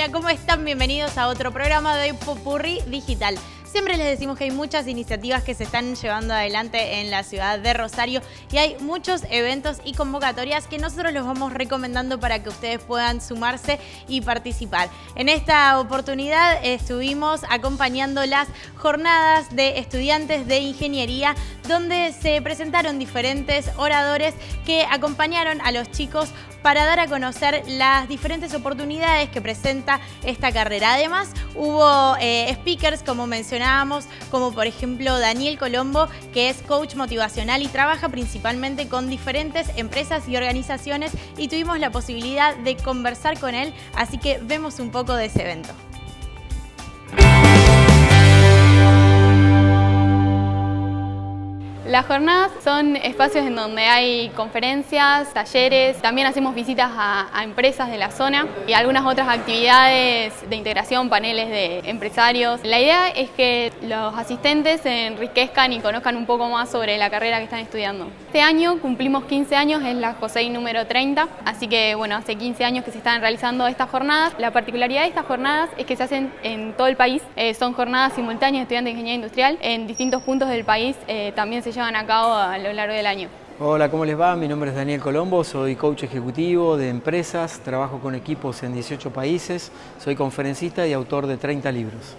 Hola, ¿cómo están? Bienvenidos a otro programa de Popurrí Digital. Siempre les decimos que hay muchas iniciativas que se están llevando adelante en la ciudad de Rosario y hay muchos eventos y convocatorias que nosotros los vamos recomendando para que ustedes puedan sumarse y participar. En esta oportunidad estuvimos acompañando las jornadas de estudiantes de ingeniería, donde se presentaron diferentes oradores que acompañaron a los chicos para dar a conocer las diferentes oportunidades que presenta esta carrera. Además, hubo speakers, como mencionábamos, como por ejemplo Daniel Colombo, que es coach motivacional y trabaja principalmente con diferentes empresas y organizaciones, y tuvimos la posibilidad de conversar con él, así que vemos un poco de ese evento. Las jornadas son espacios en donde hay conferencias, talleres, también hacemos visitas a empresas de la zona y algunas otras actividades de integración, paneles de empresarios. La idea es que los asistentes se enriquezcan y conozcan un poco más sobre la carrera que están estudiando. Este año cumplimos 15 años, es la COSEI número 30, así que bueno, hace 15 años que se están realizando estas jornadas. La particularidad de estas jornadas es que se hacen en todo el país, son jornadas simultáneas de estudiantes de ingeniería industrial en distintos puntos del país, también se llevan a cabo a lo largo del año. Hola, ¿cómo les va? Mi nombre es Daniel Colombo, soy coach ejecutivo de empresas, trabajo con equipos en 18 países, soy conferencista y autor de 30 libros.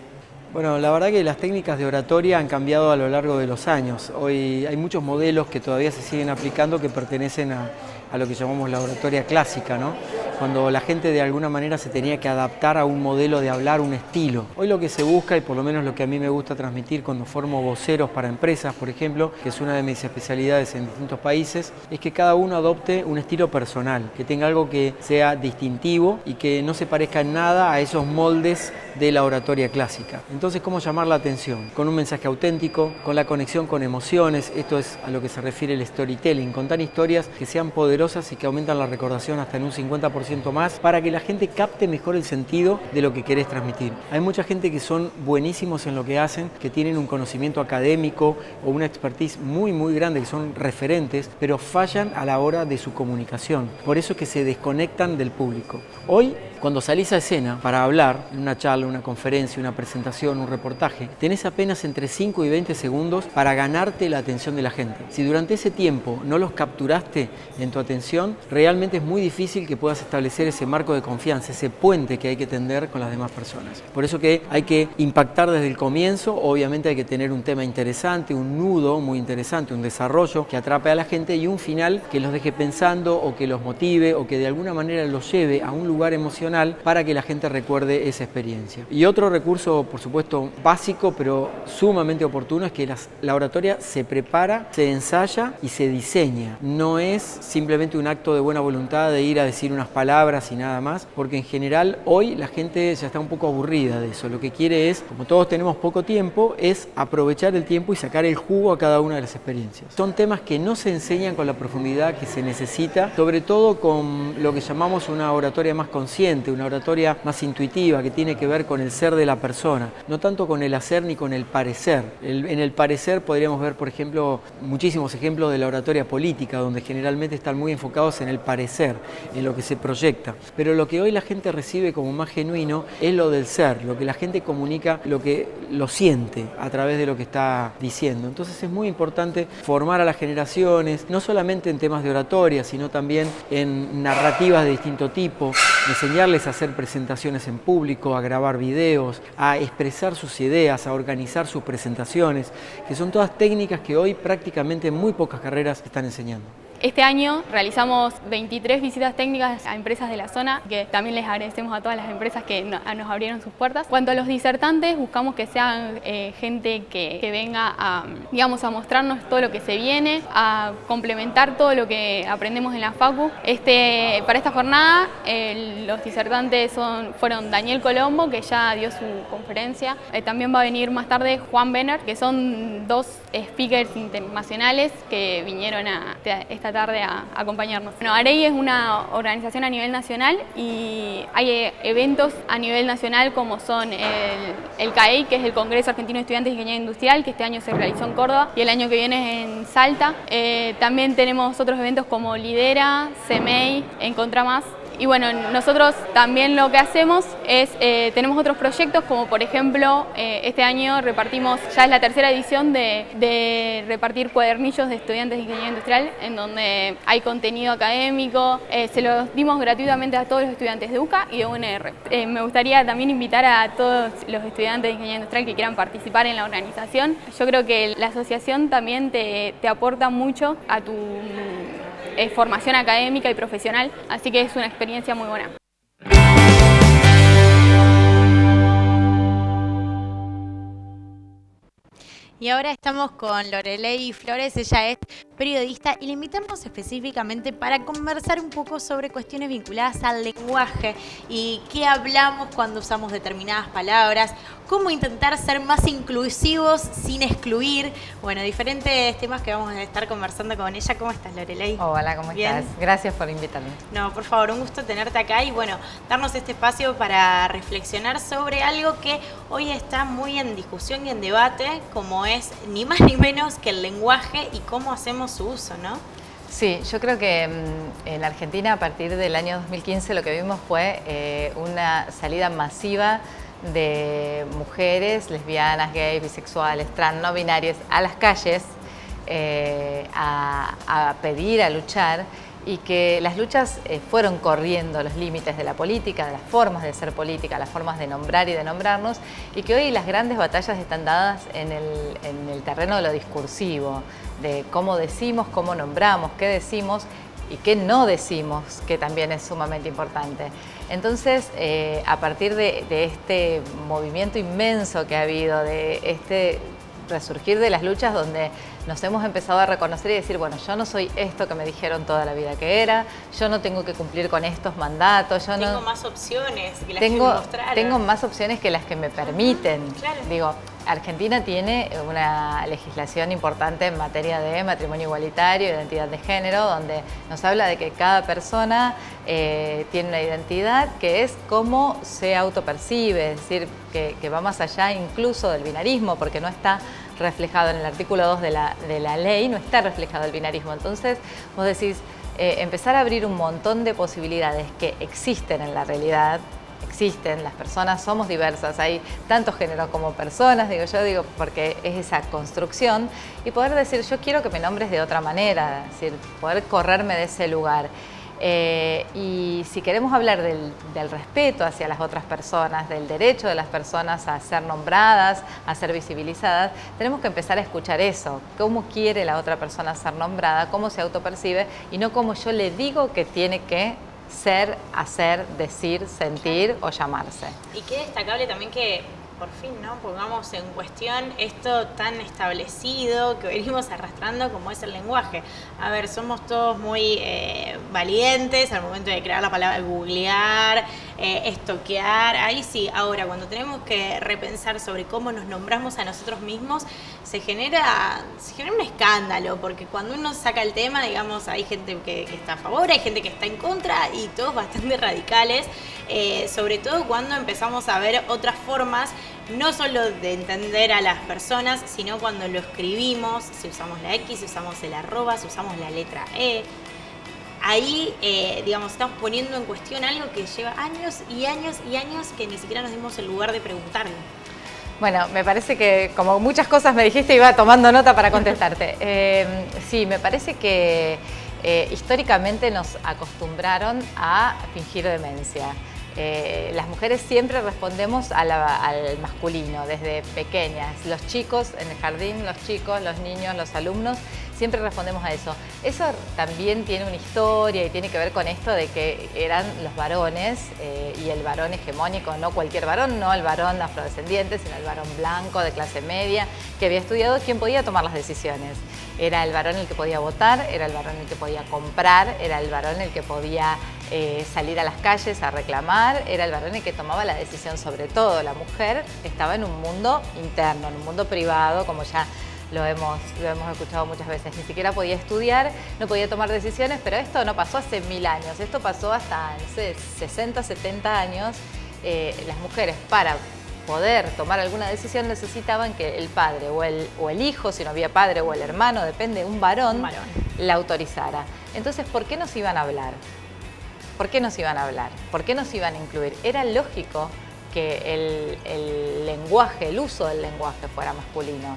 Bueno, la verdad que las técnicas de oratoria han cambiado a lo largo de los años. Hoy hay muchos modelos que todavía se siguen aplicando que pertenecen a lo que llamamos la oratoria clásica, ¿no? Cuando la gente de alguna manera se tenía que adaptar a un modelo de hablar, un estilo. Hoy lo que se busca, y por lo menos lo que a mí me gusta transmitir cuando formo voceros para empresas, por ejemplo, que es una de mis especialidades en distintos países, es que cada uno adopte un estilo personal, que tenga algo que sea distintivo y que no se parezca en nada a esos moldes de la oratoria clásica. Entonces, ¿cómo llamar la atención? Con un mensaje auténtico, con la conexión con emociones, esto es a lo que se refiere el storytelling, contar historias que sean poderosas y que aumentan la recordación hasta en un 50% más para que la gente capte mejor el sentido de lo que querés transmitir. Hay mucha gente que son buenísimos en lo que hacen, que tienen un conocimiento académico o una expertise muy grande, que son referentes, pero fallan a la hora de su comunicación. Por eso es que se desconectan del público. Hoy, cuando salís a escena para hablar en una charla, una conferencia, una presentación, un reportaje, tenés apenas entre 5 y 20 segundos para ganarte la atención de la gente. Si durante ese tiempo no los capturaste en tu atención, realmente es muy difícil que puedas establecer ese marco de confianza, ese puente que hay que tender con las demás personas. Por eso que hay que impactar desde el comienzo, obviamente hay que tener un tema interesante, un nudo muy interesante, un desarrollo que atrape a la gente y un final que los deje pensando o que los motive o que de alguna manera los lleve a un lugar emocional para que la gente recuerde esa experiencia. Y otro recurso, por supuesto, básico, pero sumamente oportuno, es que la oratoria se prepara, se ensaya y se diseña. No es simplemente un acto de buena voluntad de ir a decir unas palabras y nada más, porque en general hoy la gente ya está un poco aburrida de eso. Lo que quiere es, como todos tenemos poco tiempo, es aprovechar el tiempo y sacar el jugo a cada una de las experiencias. Son temas que no se enseñan con la profundidad que se necesita, sobre todo con lo que llamamos una oratoria más consciente, una oratoria más intuitiva, que tiene que ver con el ser de la persona, no tanto con el hacer ni con el parecer. En el parecer podríamos ver, por ejemplo, muchísimos ejemplos de la oratoria política, donde generalmente están muy enfocados en el parecer, en lo que se proyecta. Pero lo que hoy la gente recibe como más genuino es lo del ser, lo que la gente comunica, lo que lo siente a través de lo que está diciendo. Entonces es muy importante formar a las generaciones, no solamente en temas de oratoria, sino también en narrativas de distinto tipo, enseñarles a hacer presentaciones en público, a grabar videos, a expresar sus ideas, a organizar sus presentaciones, que son todas técnicas que hoy prácticamente muy pocas carreras están enseñando. Este año realizamos 23 visitas técnicas a empresas de la zona, que también les agradecemos a todas las empresas que nos abrieron sus puertas. Cuanto a los disertantes, buscamos que sean gente que venga a, digamos, a mostrarnos todo lo que se viene, a complementar todo lo que aprendemos en la facu. Para esta jornada, los disertantes fueron Daniel Colombo, que ya dio su conferencia. También va a venir más tarde Juan Benner, que son dos speakers internacionales que vinieron a esta tarde a acompañarnos. Bueno, AREI es una organización a nivel nacional y hay eventos a nivel nacional como son el CAEI, que es el Congreso Argentino de Estudiantes de Ingeniería Industrial, que este año se realizó en Córdoba y el año que viene en Salta. También tenemos otros eventos como Lidera, CEMEI, Encontra Más, Y bueno, nosotros también lo que hacemos es, tenemos otros proyectos, como por ejemplo, este año repartimos, ya es la tercera edición de repartir cuadernillos de estudiantes de ingeniería industrial, en donde hay contenido académico, se los dimos gratuitamente a todos los estudiantes de UCA y de UNR. Me gustaría también invitar a todos los estudiantes de ingeniería industrial que quieran participar en la organización. Yo creo que la asociación también te aporta mucho a tu formación académica y profesional, así que es una experiencia muy buena. Y ahora estamos con Loreley Flores, ella es periodista y la invitamos específicamente para conversar un poco sobre cuestiones vinculadas al lenguaje y qué hablamos cuando usamos determinadas palabras, cómo intentar ser más inclusivos sin excluir, bueno, diferentes temas que vamos a estar conversando con ella. ¿Cómo estás, Loreley? Hola, ¿cómo estás? Gracias por invitarme. No, por favor, un gusto tenerte acá y bueno, darnos este espacio para reflexionar sobre algo que hoy está muy en discusión y en debate, como es ni más ni menos que el lenguaje y cómo hacemos su uso, ¿no? Sí, yo creo que en Argentina a partir del año 2015 lo que vimos fue una salida masiva de mujeres, lesbianas, gays, bisexuales, trans, no binarias a las calles a pedir, a luchar, y que las luchas fueron corriendo los límites de la política, de las formas de ser política, las formas de nombrar y de nombrarnos, y que hoy las grandes batallas están dadas en el terreno de lo discursivo, de cómo decimos, cómo nombramos, qué decimos y qué no decimos, que también es sumamente importante. Entonces, a partir de este movimiento inmenso que ha habido, de este resurgir de las luchas donde nos hemos empezado a reconocer y decir, bueno, yo no soy esto que me dijeron toda la vida que era, yo no tengo que cumplir con estos mandatos, yo tengo no... más opciones que las que me mostraron. Tengo más opciones que las que me permiten. Claro. Digo, Argentina tiene una legislación importante en materia de matrimonio igualitario, identidad de género, donde nos habla de que cada persona tiene una identidad que es cómo se autopercibe, es decir, que va más allá incluso del binarismo, porque no está reflejado en el artículo 2 de la ley, no está reflejado el binarismo. Entonces, vos decís, empezar a abrir un montón de posibilidades que existen en la realidad, existen, las personas somos diversas, hay tantos géneros como personas, digo, porque es esa construcción, y poder decir, yo quiero que me nombres de otra manera, es decir, poder correrme de ese lugar. Y si queremos hablar del respeto hacia las otras personas, del derecho de las personas a ser nombradas, a ser visibilizadas, tenemos que empezar a escuchar eso, cómo quiere la otra persona ser nombrada, cómo se autopercibe y no cómo yo le digo que tiene que ser, hacer, decir, sentir o llamarse. Y qué destacable también que por fin, ¿no?, pongamos en cuestión esto tan establecido que venimos arrastrando como es el lenguaje. A ver, somos todos muy valientes al momento de crear la palabra, googlear, estoquear, ahí sí. Ahora, cuando tenemos que repensar sobre cómo nos nombramos a nosotros mismos, se genera un escándalo, porque cuando uno saca el tema, digamos, hay gente que está a favor, hay gente que está en contra y todos bastante radicales, sobre todo cuando empezamos a ver otras formas, no solo de entender a las personas, sino cuando lo escribimos, si usamos la X, si usamos el arroba, si usamos la letra E. Ahí, digamos, estamos poniendo en cuestión algo que lleva años y años y años que ni siquiera nos dimos el lugar de preguntarlo. Bueno, me parece que como muchas cosas me dijiste, iba tomando nota para contestarte. Sí, me parece que históricamente nos acostumbraron a fingir demencia. Las mujeres siempre respondemos al masculino desde pequeñas. Los chicos en el jardín, los chicos, los niños, los alumnos, siempre respondemos a eso. Eso también tiene una historia y tiene que ver con esto de que eran los varones y el varón hegemónico, no cualquier varón, no el varón afrodescendiente, sino el varón blanco de clase media que había estudiado, quien podía tomar las decisiones. Era el varón el que podía votar, era el varón el que podía comprar, era el varón el que podía salir a las calles a reclamar, era el varón el que tomaba la decisión sobre todo. La mujer estaba en un mundo interno, en un mundo privado, como ya lo hemos escuchado muchas veces. Ni siquiera podía estudiar, no podía tomar decisiones, pero esto no pasó hace 1000 años, esto pasó hasta, no sé, 60, 70 años. Las mujeres, para poder tomar alguna decisión, necesitaban que el padre o el hijo, si no había padre, o el hermano, depende, un varón, la autorizara. Entonces, ¿por qué nos iban a hablar? ¿Por qué nos iban a hablar? ¿Por qué nos iban a incluir? Era lógico que el lenguaje, el uso del lenguaje fuera masculino.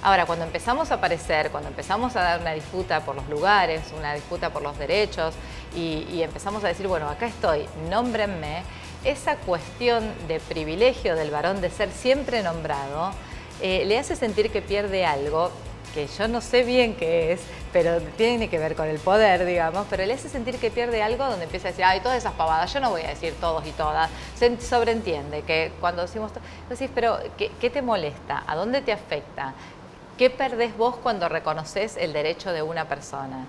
Ahora, cuando empezamos a aparecer, cuando empezamos a dar una disputa por los lugares, una disputa por los derechos y empezamos a decir, bueno, acá estoy, nómbrenme, esa cuestión de privilegio del varón de ser siempre nombrado le hace sentir que pierde algo que yo no sé bien qué es, pero tiene que ver con el poder, digamos, pero le hace sentir que pierde algo donde empieza a decir, ay, todas esas pavadas, yo no voy a decir todos y todas. Se sobreentiende que cuando decimos, decís, pero ¿qué te molesta? ¿A dónde te afecta? ¿Qué perdés vos cuando reconoces el derecho de una persona?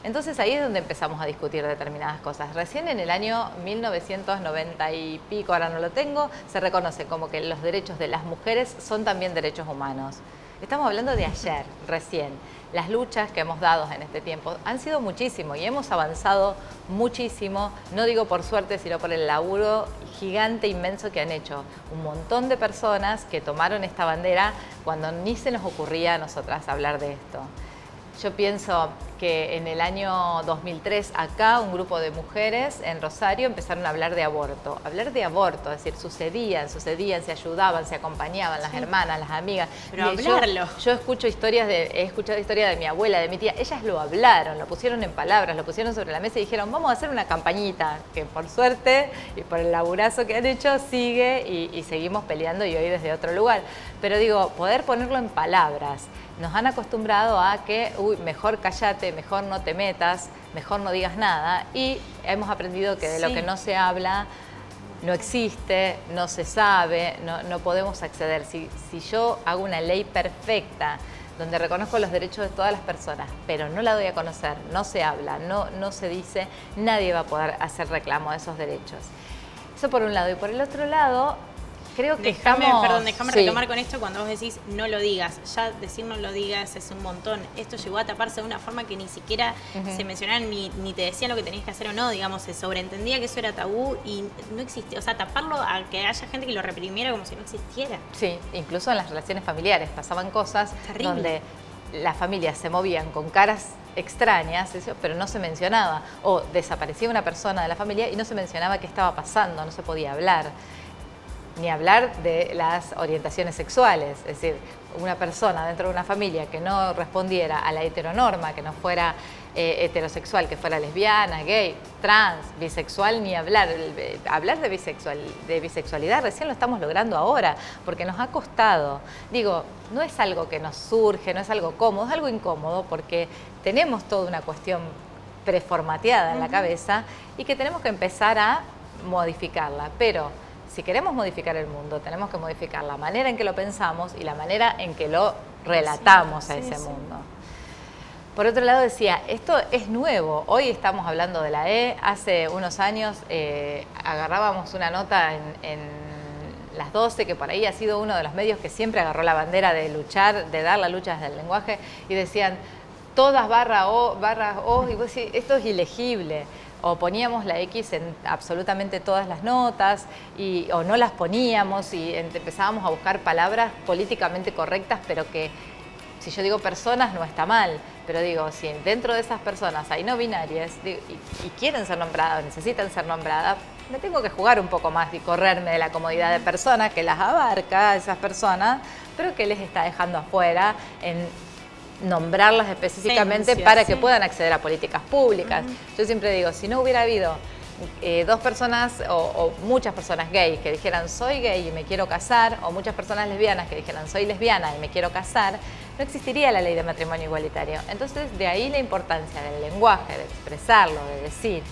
Entonces ahí es donde empezamos a discutir determinadas cosas. Recién en el año 1990 y pico, ahora no lo tengo, se reconoce como que los derechos de las mujeres son también derechos humanos. Estamos hablando de ayer, recién. Las luchas que hemos dado en este tiempo han sido muchísimo y hemos avanzado muchísimo, no digo por suerte, sino por el laburo gigante, inmenso que han hecho un montón de personas que tomaron esta bandera cuando ni se nos ocurría a nosotras hablar de esto. Yo pienso que en el año 2003 acá un grupo de mujeres en Rosario empezaron a hablar de aborto. Hablar de aborto, es decir, sucedían, se ayudaban, se acompañaban las hermanas, las amigas. Pero hablarlo. Yo he escuchado historias de mi abuela, de mi tía. Ellas lo hablaron, lo pusieron en palabras, lo pusieron sobre la mesa y dijeron, vamos a hacer una campañita que por suerte y por el laburazo que han hecho sigue y seguimos peleando y hoy desde otro lugar. Pero digo, poder ponerlo en palabras. Nos han acostumbrado a que, mejor cállate, mejor no te metas, mejor no digas nada y hemos aprendido que de lo que no se habla no existe, no se sabe, no podemos acceder. Si yo hago una ley perfecta donde reconozco los derechos de todas las personas, pero no la doy a conocer, no se habla, no se dice, nadie va a poder hacer reclamo de esos derechos. Eso por un lado. Y por el otro lado, creo que déjame retomar con esto cuando vos decís no lo digas. Ya decir no lo digas es un montón. Esto llegó a taparse de una forma que ni siquiera se mencionaban ni te decían lo que tenías que hacer o no, digamos, se sobreentendía que eso era tabú y no existe. O sea, taparlo a que haya gente que lo reprimiera como si no existiera. Sí, incluso en las relaciones familiares pasaban cosas terrible, donde las familias se movían con caras extrañas, pero no se mencionaba. O desaparecía una persona de la familia y no se mencionaba qué estaba pasando, no se podía hablar. Ni hablar de las orientaciones sexuales, es decir, una persona dentro de una familia que no respondiera a la heteronorma, que no fuera heterosexual, que fuera lesbiana, gay, trans, bisexual, ni hablar. Hablar de bisexualidad recién lo estamos logrando ahora, porque nos ha costado. Digo, no es algo que nos surge, no es algo cómodo, es algo incómodo, porque tenemos toda una cuestión preformateada en la cabeza y que tenemos que empezar a modificarla, pero si queremos modificar el mundo, tenemos que modificar la manera en que lo pensamos y la manera en que lo relatamos a ese mundo. Por otro lado decía, esto es nuevo, hoy estamos hablando de la E, hace unos años agarrábamos una nota en las 12, que por ahí ha sido uno de los medios que siempre agarró la bandera de luchar, de dar la lucha desde el lenguaje, y decían, todas barra O, y vos decís, esto es ilegible. O poníamos la X en absolutamente todas las notas o no las poníamos y empezábamos a buscar palabras políticamente correctas, pero que si yo digo personas no está mal, pero digo, si dentro de esas personas hay no binarias y quieren ser nombradas, necesitan ser nombradas, me tengo que jugar un poco más y correrme de la comodidad de persona que las abarca a esas personas, pero que les está dejando afuera en nombrarlas específicamente para que puedan acceder a políticas públicas. Yo siempre digo, si no hubiera habido dos personas o muchas personas gays que dijeran soy gay y me quiero casar, o muchas personas lesbianas que dijeran soy lesbiana y me quiero casar, no existiría la ley de matrimonio igualitario. Entonces, de ahí la importancia del lenguaje, de expresarlo, de decir.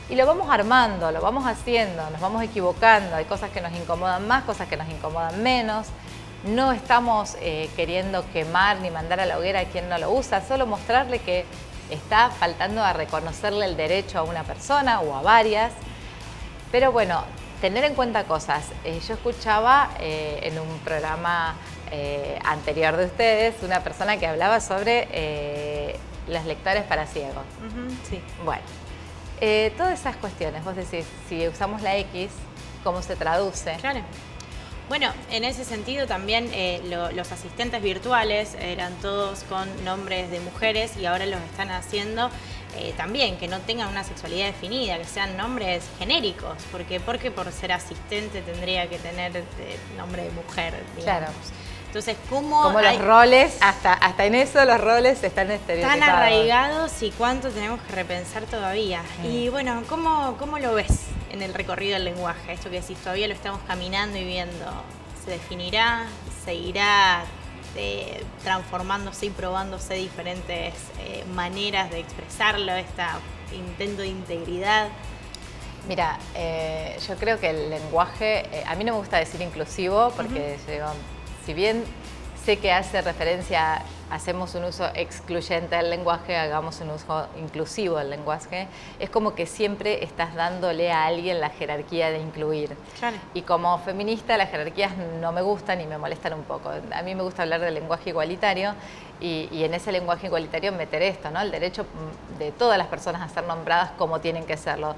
Y lo vamos armando, lo vamos haciendo, nos vamos equivocando, hay cosas que nos incomodan más, cosas que nos incomodan menos. No estamos queriendo quemar ni mandar a la hoguera a quien no lo usa, solo mostrarle que está faltando a reconocerle el derecho a una persona o a varias. Pero bueno, tener en cuenta cosas. Yo escuchaba en un programa anterior de ustedes una persona que hablaba sobre los lectores para ciegos. Sí. Bueno, todas esas cuestiones, vos decís, si usamos la X, ¿cómo se traduce? Claro. Bueno, en ese sentido también los asistentes virtuales eran todos con nombres de mujeres y ahora los están haciendo también que no tengan una sexualidad definida, que sean nombres genéricos, porque por ser asistente tendría que tener nombre de mujer, digamos. Claro. Entonces, ¿cómo los roles, hasta en eso los roles están estereotipados? Tan arraigados y cuánto tenemos que repensar todavía. Y bueno, ¿cómo lo ves en el recorrido del lenguaje? Esto que decís, todavía lo estamos caminando y viendo. ¿Se definirá? ¿Seguirá transformándose y probándose diferentes maneras de expresarlo, este intento de integridad? Mira, yo creo que el lenguaje, a mí no me gusta decir inclusivo porque si bien sé que hace referencia, hacemos un uso excluyente del lenguaje, hagamos un uso inclusivo del lenguaje, es como que siempre estás dándole a alguien la jerarquía de incluir. Claro. Y como feminista las jerarquías no me gustan y me molestan un poco. A mí me gusta hablar del lenguaje igualitario y en ese lenguaje igualitario meter esto, ¿no? El derecho de todas las personas a ser nombradas como tienen que serlo.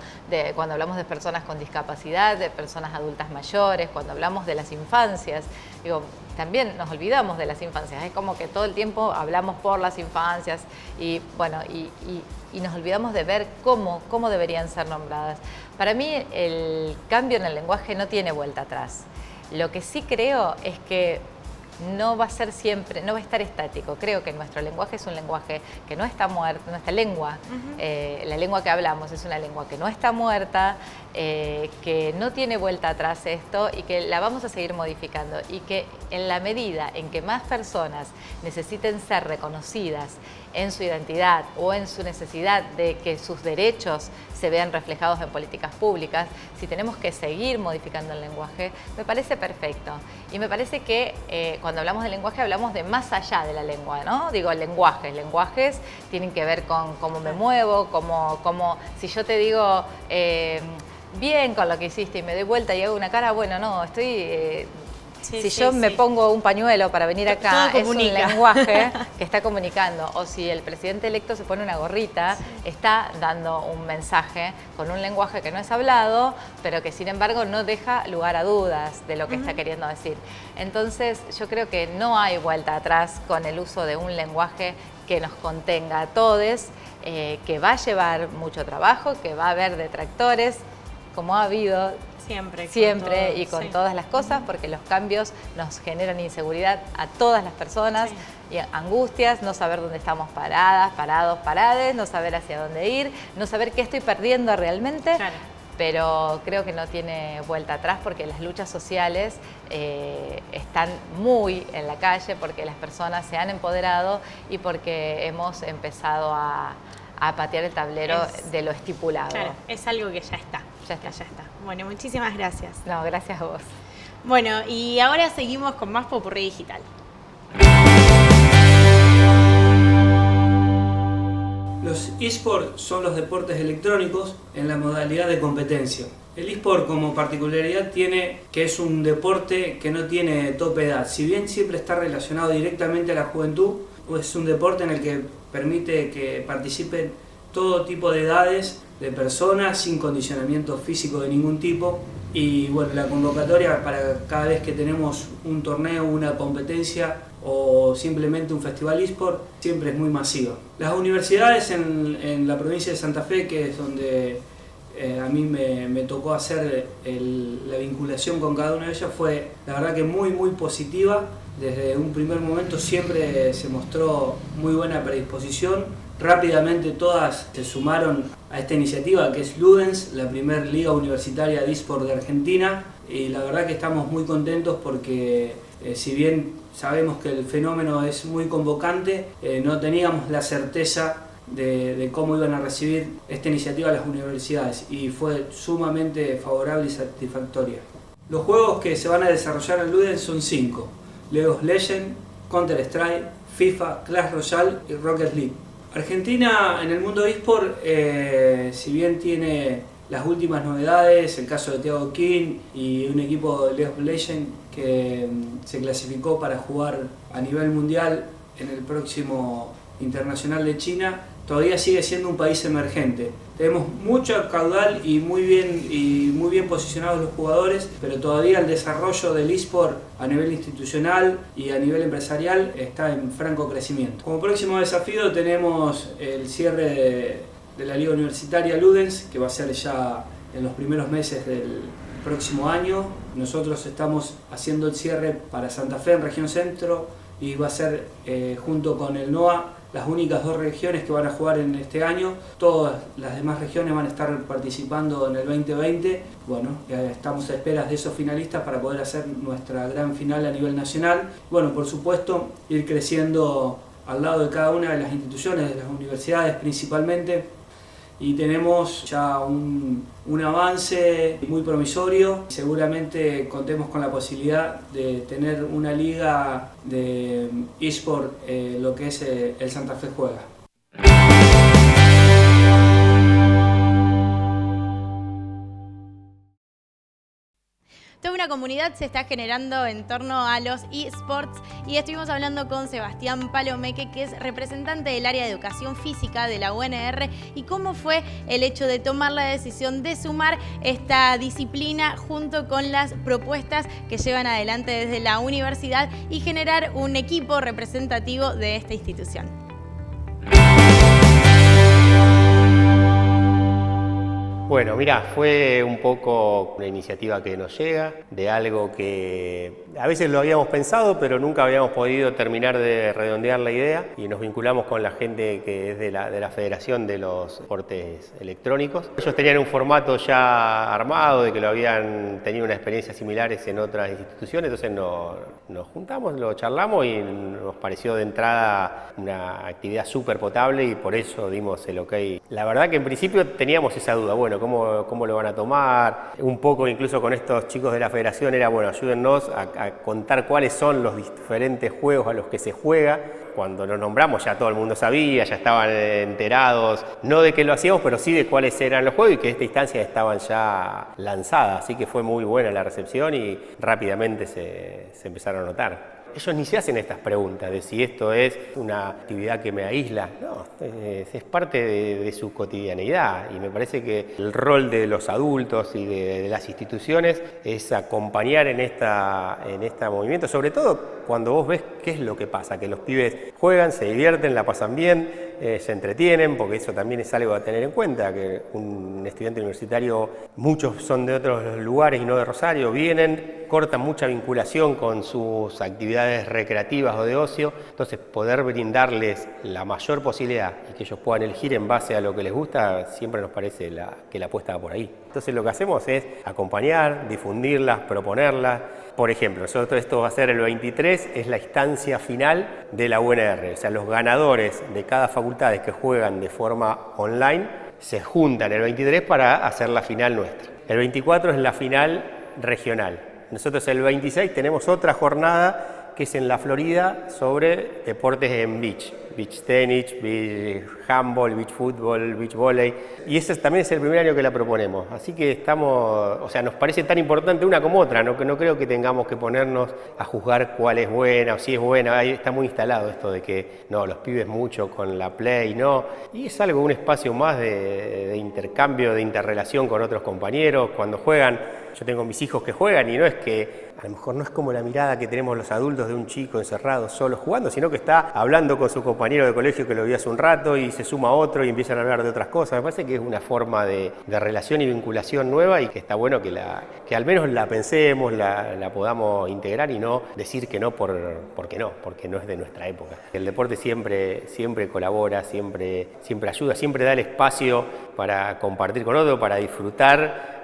Cuando hablamos de personas con discapacidad, de personas adultas mayores, cuando hablamos de las infancias, digo, también nos olvidamos de las infancias. Es como que todo el tiempo hablamos por las infancias y bueno, y nos olvidamos de ver cómo deberían ser nombradas. Para mí el cambio en el lenguaje no tiene vuelta atrás. Lo que sí creo es que no va a ser siempre, no va a estar estático. Creo que nuestro lenguaje es un lenguaje que no está muerto, nuestra lengua, la lengua que hablamos es una lengua que no está muerta, que no tiene vuelta atrás esto y que la vamos a seguir modificando y que en la medida en que más personas necesiten ser reconocidas en su identidad o en su necesidad de que sus derechos se vean reflejados en políticas públicas, si tenemos que seguir modificando el lenguaje, me parece perfecto. Y me parece que cuando hablamos de lenguaje hablamos de más allá de la lengua, ¿no? Digo, lenguajes tienen que ver con cómo me muevo, cómo si yo te digo bien con lo que hiciste y me doy vuelta y hago una cara, bueno, no, estoy... si yo me pongo un pañuelo para venir acá, es un lenguaje que está comunicando. O si el presidente electo se pone una gorrita, está dando un mensaje con un lenguaje que no es hablado, pero que sin embargo no deja lugar a dudas de lo que está queriendo decir. Entonces yo creo que no hay vuelta atrás con el uso de un lenguaje que nos contenga a todos, que va a llevar mucho trabajo, que va a haber detractores, como ha habido siempre y con todas las cosas, porque los cambios nos generan inseguridad a todas las personas y angustias, no saber dónde estamos paradas, parados, parades, no saber hacia dónde ir, no saber qué estoy perdiendo realmente. Claro. Pero creo que no tiene vuelta atrás porque las luchas sociales están muy en la calle, porque las personas se han empoderado y porque hemos empezado a patear el tablero de lo estipulado. Claro, es algo que ya está. Ya está. Bueno, muchísimas gracias. No, gracias a vos. Bueno, y ahora seguimos con más Popurrí Digital. Los eSports son los deportes electrónicos en la modalidad de competencia. El eSport como particularidad tiene que es un deporte que no tiene tope de edad. Si bien siempre está relacionado directamente a la juventud, pues es un deporte en el que permite que participen todo tipo de edades de personas sin condicionamiento físico de ningún tipo. Y bueno, la convocatoria para cada vez que tenemos un torneo, una competencia o simplemente un festival eSport siempre es muy masiva. Las universidades en la provincia de Santa Fe, que es donde a mí me tocó hacer la vinculación con cada una de ellas, fue la verdad que muy positiva. Desde un primer momento siempre se mostró muy buena predisposición. Rápidamente todas se sumaron a esta iniciativa que es Ludens, la primera liga universitaria de eSport de Argentina, y la verdad que estamos muy contentos porque si bien sabemos que el fenómeno es muy convocante, no teníamos la certeza de cómo iban a recibir esta iniciativa las universidades y fue sumamente favorable y satisfactoria. Los juegos que se van a desarrollar en Ludens son 5: League of Legends, Counter-Strike, FIFA, Clash Royale y Rocket League. Argentina en el mundo eSport, si bien tiene las últimas novedades, el caso de Thiago King y un equipo de League of Legends que se clasificó para jugar a nivel mundial en el próximo Internacional de China, todavía sigue siendo un país emergente. Tenemos mucho caudal y muy bien posicionados los jugadores, pero todavía el desarrollo del eSport a nivel institucional y a nivel empresarial está en franco crecimiento. Como próximo desafío tenemos el cierre de la Liga Universitaria Ludens, que va a ser ya en los primeros meses del próximo año. Nosotros estamos haciendo el cierre para Santa Fe en región centro y va a ser junto con el NOA las únicas 2 regiones que van a jugar en este año. Todas las demás regiones van a estar participando en el 2020. Bueno, estamos a esperas de esos finalistas para poder hacer nuestra gran final a nivel nacional. Bueno, por supuesto, ir creciendo al lado de cada una de las instituciones, de las universidades principalmente. Y tenemos ya un avance muy promisorio. Seguramente contemos con la posibilidad de tener una liga de eSport, lo que es el Santa Fe Juega. Toda una comunidad se está generando en torno a los eSports y estuvimos hablando con Sebastián Palomeque, que es representante del área de educación física de la UNR, y cómo fue el hecho de tomar la decisión de sumar esta disciplina junto con las propuestas que llevan adelante desde la universidad y generar un equipo representativo de esta institución. Bueno, mira, fue un poco una iniciativa que nos llega, de algo que a veces lo habíamos pensado, pero nunca habíamos podido terminar de redondear la idea, y nos vinculamos con la gente que es de la Federación de los Deportes Electrónicos. Ellos tenían un formato ya armado, de que lo habían tenido unas experiencias similares en otras instituciones, entonces nos juntamos, lo charlamos y nos pareció de entrada una actividad súper potable y por eso dimos el ok. La verdad que en principio teníamos esa duda, bueno, ¿cómo lo van a tomar? Un poco incluso con estos chicos de la federación era, bueno, ayúdennos a contar cuáles son los diferentes juegos a los que se juega. Cuando lo nombramos ya todo el mundo sabía, ya estaban enterados, no de que lo hacíamos, pero sí de cuáles eran los juegos y que esta instancia estaban ya lanzadas. Así que fue muy buena la recepción y rápidamente se empezaron a notar. Ellos ni se hacen estas preguntas de si esto es una actividad que me aísla. No, es parte de su cotidianeidad y me parece que el rol de los adultos y de las instituciones es acompañar en este movimiento, sobre todo cuando vos ves qué es lo que pasa, que los pibes juegan, se divierten, la pasan bien, se entretienen, porque eso también es algo a tener en cuenta, que un estudiante universitario, muchos son de otros lugares y no de Rosario, vienen, cortan mucha vinculación con sus actividades recreativas o de ocio, entonces poder brindarles la mayor posibilidad y que ellos puedan elegir en base a lo que les gusta, siempre nos parece que la apuesta va por ahí. Entonces lo que hacemos es acompañar, difundirlas, proponerlas. Por ejemplo, nosotros esto va a ser el 23, es la instancia final de la UNR, o sea, los ganadores de cada facultad que juegan de forma online se juntan el 23 para hacer la final nuestra. El 24 es la final regional. Nosotros el 26 tenemos otra jornada que es en la Florida sobre deportes en beach tenis, beach handball, beach fútbol, beach volley, y ese también es el primer año que la proponemos, así que nos parece tan importante una como otra, no creo que tengamos que ponernos a juzgar cuál es buena o si es buena. Ahí está muy instalado esto de que no, los pibes mucho con la play, no, y es un espacio más de intercambio, de interrelación con otros compañeros cuando juegan. Yo tengo mis hijos que juegan y no es que, a lo mejor no es como la mirada que tenemos los adultos de un chico encerrado solo jugando, sino que está hablando con su compañero de colegio que lo vio hace un rato y se suma otro y empiezan a hablar de otras cosas. Me parece que es una forma de relación y vinculación nueva y que está bueno que al menos la pensemos, la podamos integrar y no decir que no porque no es de nuestra época. El deporte siempre colabora, siempre ayuda, siempre da el espacio para compartir con otro, para disfrutar,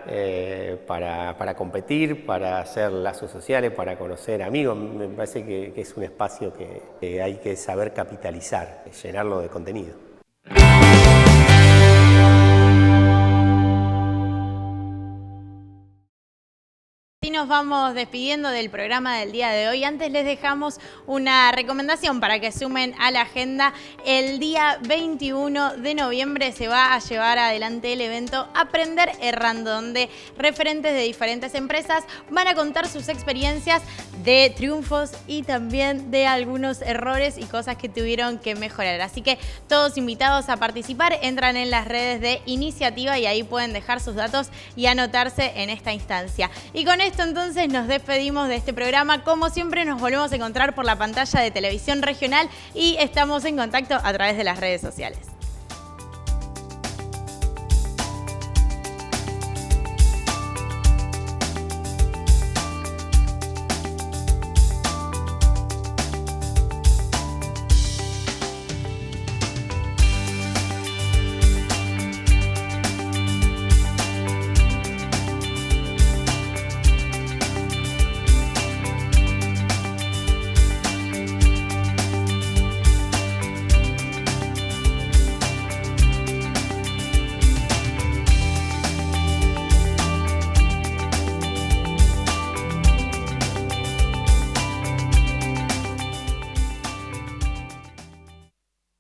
para competir, para hacer lazos sociales, para conocer amigos. Me parece que es un espacio que hay que saber capitalizar, llenarlo de contenido. Nos vamos despidiendo del programa del día de hoy. Antes les dejamos una recomendación para que sumen a la agenda. El día 21 de noviembre se va a llevar adelante el evento Aprender Errando, donde referentes de diferentes empresas van a contar sus experiencias de triunfos y también de algunos errores y cosas que tuvieron que mejorar. Así que todos invitados a participar, entran en las redes de Iniciativa y ahí pueden dejar sus datos y anotarse en esta instancia. Y con esto entonces nos despedimos de este programa. Como siempre nos volvemos a encontrar por la pantalla de Televisión Regional y estamos en contacto a través de las redes sociales.